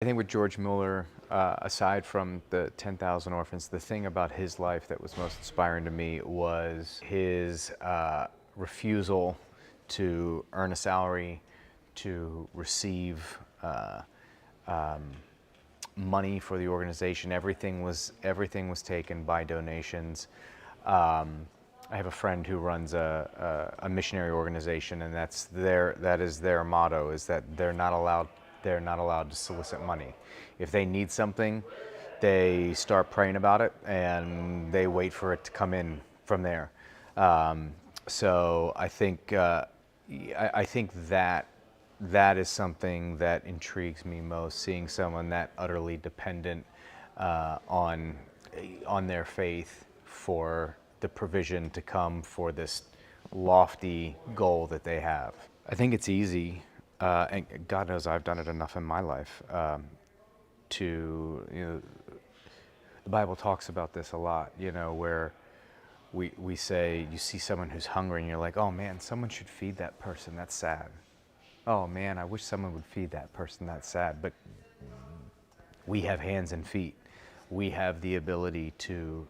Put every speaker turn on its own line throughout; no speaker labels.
I think with George Mueller, aside from the 10,000 orphans, the thing about his life that was most inspiring to me was his refusal to earn a salary, to receive money for the organization. Everything was taken by donations. I have a friend who runs a missionary organization, and that is their motto: is that they're not allowed to solicit money. If they need something, they start praying about it, and they wait for it to come in from there. So I think that is something that intrigues me most, seeing someone that utterly dependent on their faith for the provision to come for this lofty goal that they have. I think it's easy, and God knows I've done it enough in my life, to, the Bible talks about this a lot, where we say, you see someone who's hungry and you're like, oh man, someone should feed that person, that's sad. Oh man, I wish someone would feed that person, that's sad. But we have hands and feet. We have the ability to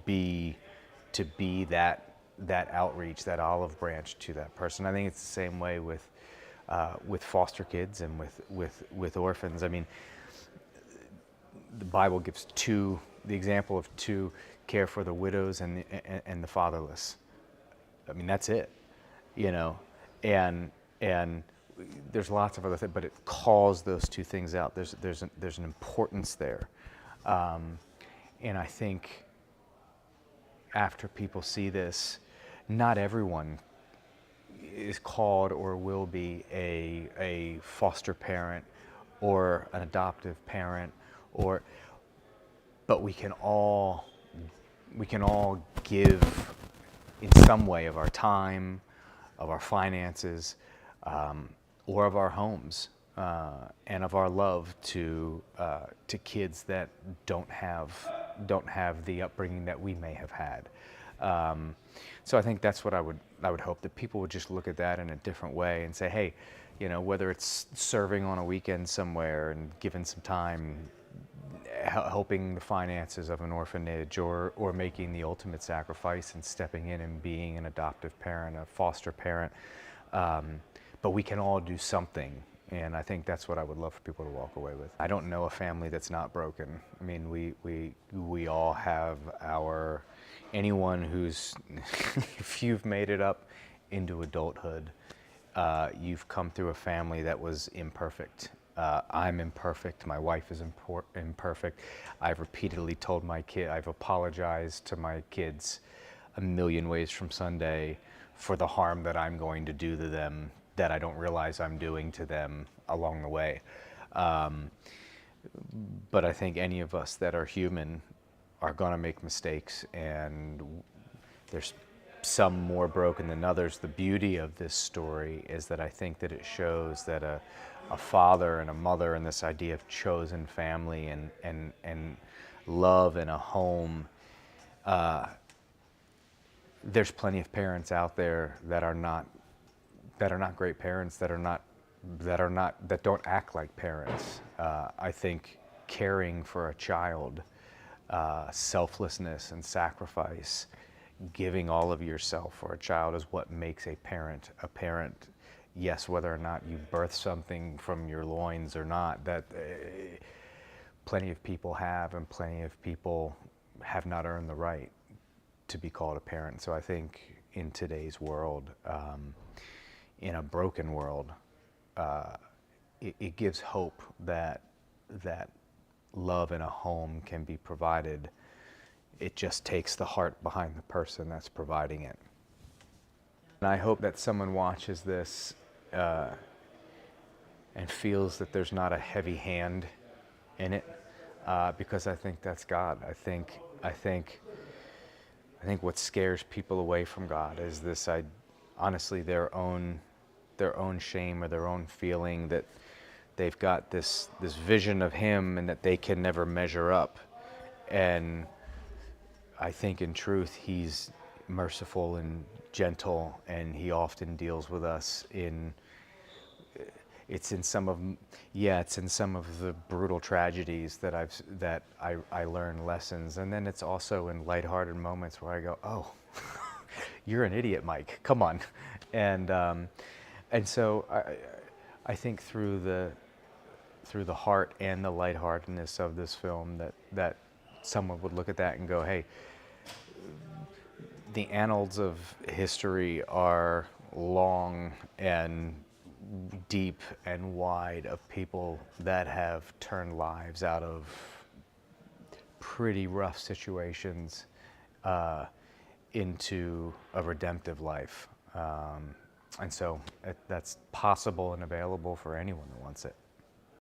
be that outreach, that olive branch to that person. I think it's the same way with foster kids and with orphans. I mean, the Bible gives the example of two: care for the widows and the fatherless. I mean, that's it, and there's lots of other things, but it calls those two things out. There's an importance there, and I think after people see this, not everyone is called or will be a foster parent or an adoptive parent, but we can all give in some way of our time, of our finances, or of our homes, and of our love to kids that don't have the upbringing that we may have had. So I think that's what I would hope, that people would just look at that in a different way and say, hey, whether it's serving on a weekend somewhere and giving some time, helping the finances of an orphanage, or making the ultimate sacrifice and stepping in and being an adoptive parent, a foster parent. But we can all do something, and I think that's what I would love for people to walk away with. I don't know a family that's not broken. I mean, we all have anyone who's, if you've made it up into adulthood, you've come through a family that was imperfect. I'm imperfect. My wife is imperfect. I've repeatedly told my kid, I've apologized to my kids a million ways from Sunday for the harm that I'm going to do to them that I don't realize I'm doing to them along the way. But I think any of us that are human are going to make mistakes, and there's some more broken than others. The beauty of this story is that I think that it shows that a father and a mother, and this idea of chosen family and love in a home, there's plenty of parents out there that are not great parents, that don't act like parents. I think caring for a child, selflessness and sacrifice, giving all of yourself for a child is what makes a parent a parent. Yes, whether or not you birth something from your loins or not, that plenty of people have, and plenty of people have not earned the right to be called a parent. So I think in today's world, in a broken world, it gives hope that love in a home can be provided. It just takes the heart behind the person that's providing it. And I hope that someone watches this and feels that there's not a heavy hand in it, because I think that's God. I think what scares people away from God is this, honestly, their own shame, or their own feeling that they've got this vision of Him and that they can never measure up. And I think in truth, He's merciful and gentle, and He often deals with us it's in some of yeah, it's in some of the brutal tragedies that I learn lessons, and then it's also in lighthearted moments where I go, oh, you're an idiot, Mike. Come on, and so I think through the heart and the lightheartedness of this film that someone would look at that and go, hey, the annals of history are long and deep and wide of people that have turned lives out of pretty rough situations into a redemptive life. And so that's possible and available for anyone that wants it.